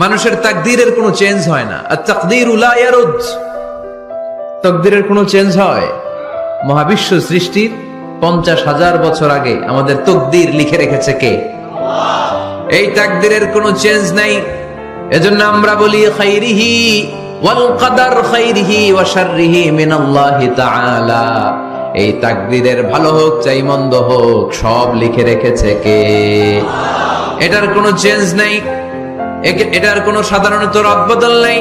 মানুষের তাকদীরের কোনো চেঞ্জ হয় না। আর তাকদীরু লা ইয়ারুদ, তাকদীরের কোনো চেঞ্জ হয়? মহাবিশ্ব সৃষ্টির 50,000 বছর আগে আমাদের তাকদীর লিখে রেখেছে কে? এই তাকদীরের কোনো চেঞ্জ নাই। এজন্য আমরা বলি খাইরিহি ওয়াল কদর, খাইরিহি ওয়া শাররিহি মিনাল্লাহি তাআলা। এই তাকদীরের ভালো হোক চাই মন্দ হোক সব লিখে রেখেছে কে? এটার কোনো চেঞ্জ নাই, এটার কোনো সাধারণত রদবদল নাই,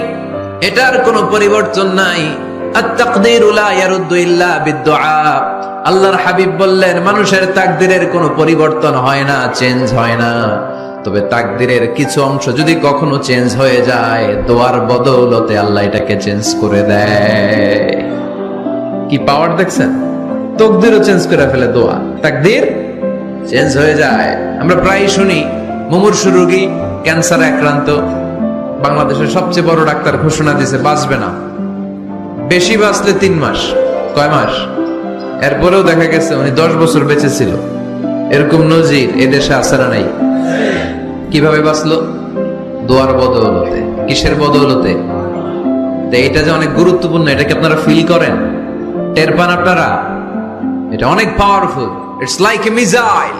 এটার কোনো পরিবর্তন নাই। আত-তাকদীরু লা ইয়ারুদ্দু ইল্লা বিদ-দুআ। আল্লাহর হাবিব বললেন মানুষের তাকদীরের কোনো পরিবর্তন হয় না, চেঞ্জ হয় না। তবে তাকদীরের কিছু অংশ যদি কখনো চেঞ্জ হয়ে যায়, দোয়ার বদৌলতে আল্লাহ এটাকে চেঞ্জ করে দেয়। কি পাওয়ার দেখছেন? তাকদীরও চেঞ্জ করে ফেলে দোয়া, তাকদীর চেঞ্জ হয়ে যায়। আমরা প্রায় শুনি মুমূর্ষু রোগী, ক্যান্সারে আক্রান্ত, বাংলাদেশের সবচেয়ে বড় ডাক্তার ঘোষণা দিয়েছে বাঁচবে না, বেশি বাঁচলে 3 মাস। কয় মাস? এরপরেও দেখা গেছে উনি 10 বছর বেঁচে ছিল। এরকম নজির এদেশে আছে না নাই? কিভাবে বাঁচলো? দোয়ার বদৌলতে। কিসের বদৌলতে? এটা যে অনেক গুরুত্বপূর্ণ, এটা কি আপনারা ফিল করেন, টের পান আপনারা? এটা অনেক powerful. It's like a missile.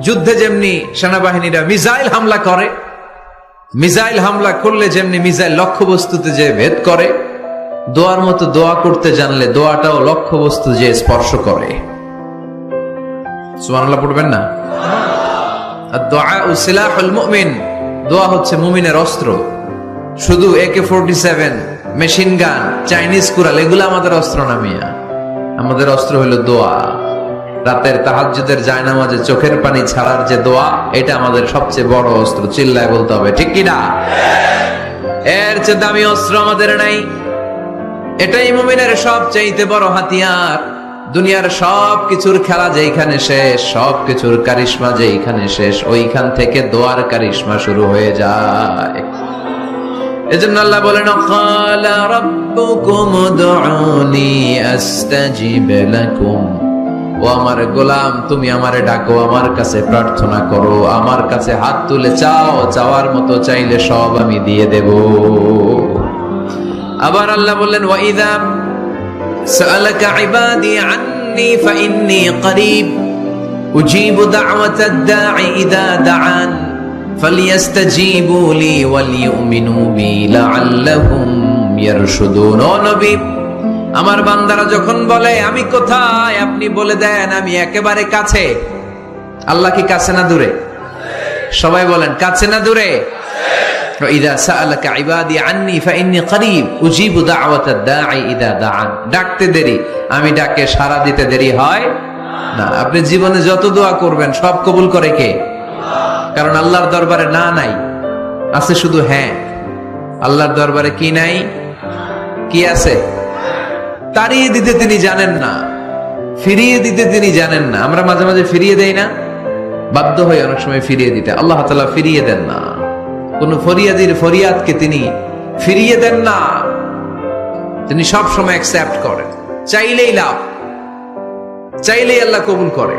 যুদ্ধে যেমনি সেনাবাহিনীরা মিসাইল হামলা করে, মিসাইল হামলা করলে যেমনি মিসাইল লক্ষ্যবস্তুতে যে ভেদ করে, দোয়ার মতো দোয়া করতে জানলে দোয়াটাও লক্ষ্যবস্তু যে স্পর্শ করে। সুবহানাল্লাহ পড়বেন না? আদ-দুআউ সিলাহুল মুমিন। দোয়া হচ্ছে মুমিনের অস্ত্র। শুধু AK-47, মেশিন গান, চাইনিজ কুড়াল এগুলো আমাদের অস্ত্র না মিয়া। আমাদের অস্ত্র হলো দোয়া। রাতের তাহাজ্জুদের জায়নামাজে চোখের পানি ছাড়ার যে দোয়া, এটা আমাদের সবচেয়ে বড় অস্ত্র। চিল্লায় বলতে হবে, ঠিক কি না? এর চেয়ে দামি অস্ত্র আমাদের নাই। এটাই মুমিনের সবচাইতে বড় হাতিয়ার। দুনিয়ার সব কিছুর খেলা যেখানে শেষ, সব কিছুর কারিশমা যেখানে শেষ, ওইখান থেকে দোয়ার কারিশমা শুরু হয়ে যায়। এজন্য আল্লাহ বলেন ক্বালা রাব্বুকুম উদউনি আস্তাজিব লাকুম। ও আমার গোলাম, তুমি আমারে ডাকো, আমার কাছে প্রার্থনা করো, আমার কাছে হাত তুলে চাও, চাওয়ার মতো চাইলে সব আমি দিয়ে দেব। আবার আল্লাহ বললেন ওয়া ইযা সাআলাকা ইবাদি আন্নী ফাইন্নী করিব উজিবু দাওয়াতাদ দাঈ ইযা দাআন ফালইস্তাজিবু লি ওয়াল ইউমিনু বি লাআল্লাহুম ইয়ারশুদুন। ও নবী, আমার বান্দারা যখন বলে আমি কোথায়, আপনি বলে দেন আমি একেবারে কাছে। আল্লাহ কি কাছে না দূরে? সবাই বলেন কাছে না দূরে? ইযা সাআলাকা ইবাদি আন্নী ফাইন্নী করিব উজিবু দাওয়াতাদ দাঈ ইযা দাআন। ডাকতে দেরি, আমি ডাকে সাড়া দিতে দেরি হয় না। আপনি জীবনে যত দোয়া করবেন সব কবুল করে কে? কারণ আল্লাহর দরবারে না নাই, আছে শুধু হ্যাঁ। আল্লাহর দরবারে কি নাই? কি আছে? তাড়িয়ে দিতে তিনি জানেন না, ফিরিয়ে দিতে তিনি জানেন না। আমরা মাঝে মাঝে ফিরিয়ে দেই না, বাধ্য হয়ে অনেক সময় ফিরিয়ে দিতে। আল্লাহ তাআলা ফিরিয়ে দেন না। কোন ফরিয়াদির ফরিয়াদকে তিনি ফিরিয়ে দেন না, তিনি সব সময় অ্যাকসেপ্ট করেন। চাইলেই লাভ, চাইলেই আল্লাহ কবুল করে।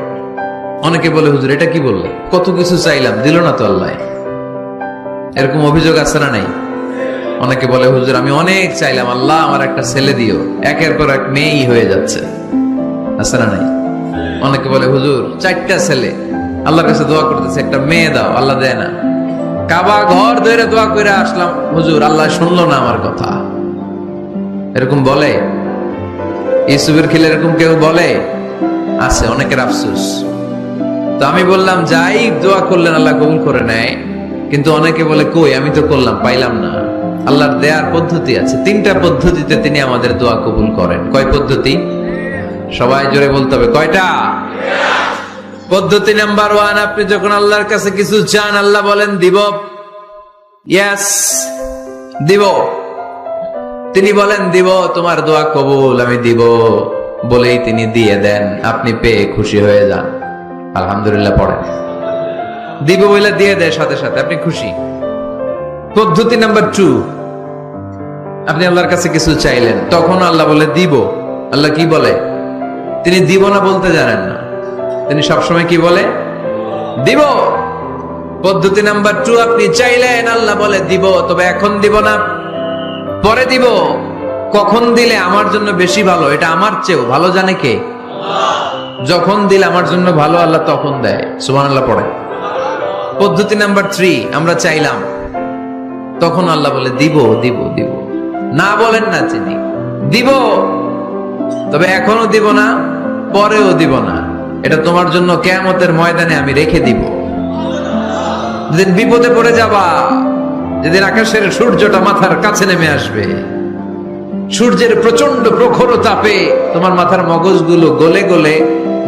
অনেকে বলে হুজুর এটা কি বললেন, কত কিছু চাইলাম দিল না তো আল্লাহ। এরকম অভিযোগ আছে না নাই? অনেকে বলে হুজুর আমি অনেক চাইলাম, আল্লাহ আমার একটা ছেলে দিও, একের পর এক মেয়েই হয়ে যাচ্ছে। আছে না নাই? অনেকে বলে হুজুর 4টা ছেলে, আল্লাহর কাছে দোয়া করতেছে একটা মেয়ে দাও, আল্লাহ দেয় না। কাবা ঘর ধরে দোয়া করে আসলাম, হুজুর আল্লাহ শুনলো না আমার কথা। এরকম বলে? ইউসুফের খিলে এরকম কেউ বলে? আছে, অনেকের আফসোস। তো আমি বললাম যাই দোয়া করলেন আল্লাহ কবুল করে নেয়, কিন্তু অনেকে বলে কই আমি তো করলাম পাইলাম না। আল্লাহর দেয়ার পদ্ধতি আছে, 3টা পদ্ধতিতে তিনি আমাদের দোয়া কবুল করেন। কয় পদ্ধতি? সবাই জোরে বলতে হবে, কয়টা? পদ্ধতি নাম্বার 1, আপনি যখন আল্লাহর কাছে কিছু চান আল্লাহ বলেন দিব, ইয়েস দিব। তিনি বলেন দিব, তোমার দোয়া কবুল, আমি দিব বলেই তিনি দিয়ে দেন। আপনি পেয়ে খুশি হয়ে যান, আলহামদুলিল্লাহ পড়েন। দিব বলে দিয়ে দেয় সাথে সাথে, আপনি খুশি। পদ্ধতি নাম্বার 2, আপনি আল্লাহর কাছে কিছু চাইলেন, তখন আল্লাহ বলে দিব। আল্লাহ কি বলে? তিনি দিব না বলতে জানেন না, তিনি সবসময় কি বলে? দিব। পদ্ধতি নাম্বার 2, আপনি চাইলেন, আল্লাহ বলে দিব, তবে এখন দিব না, পরে দিব। কখন দিলে আমার জন্য বেশি ভালো, এটা আমার চেয়েও ভালো জানে কে? যখন দিলে আমার জন্য ভালো, আল্লাহ তখন দেয়। সুবহানাল্লাহ পড়ে। পদ্ধতি নাম্বার 3, আমরা চাইলাম, তখন আল্লাহ বলে দিব দিব দিব, না বলেন না তিনি, দিব, তবে এখনো দিব না, পরেও দিব না, এটা তোমার জন্য কিয়ামতের ময়দানে আমি রেখে দিব। যেদিন বিপদে পড়ে যাবা, যেদিন আকাশের সূর্যটা মাথার কাছে নেমে আসবে, সূর্যের প্রচন্ড প্রখর তাপে তোমার মাথার মগজগুলো গলে গলে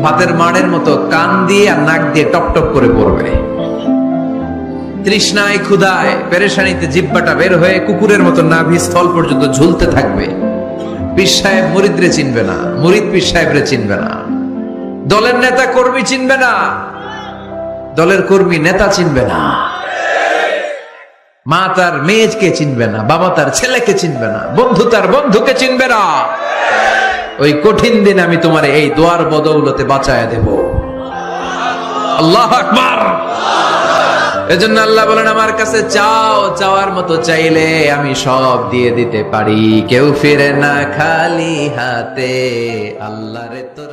ভাতের মাড়ের মতো কান দিয়ে আর নাক দিয়ে টপ টপ করে পড়বে। তৃষ্ণায় ক্ষুধায় পেরেশানিতে জিহ্বাটা বের হয়ে কুকুরের মতো নাভি স্থল পর্যন্ত ঝুলতে থাকবে। পীর সাহেব মুরিদরে চিনবে না, মুরিদ পীর সাহেবরে চিনবে না, দলের নেতা কর্মী চিনবে না, দলের কর্মী নেতা চিনবে না, মা তার মেয়েকে চিনবে না, বাবা তার ছেলেকে চিনবে না, বন্ধু তার বন্ধুকে চিনবে না। ওই কঠিন দিন আমি তোমার এই দোয়ার বদৌলতে বাঁচায় দেব। আল্লাহু আকবার। এজন্য আল্লাহ বলেন, আমার কাছে চাও, চাওয়ার মতো চাইলে আমি সব দিয়ে দিতে পারি, কেউ ফিরে না খালি হাতে। আল্লাহরে তোর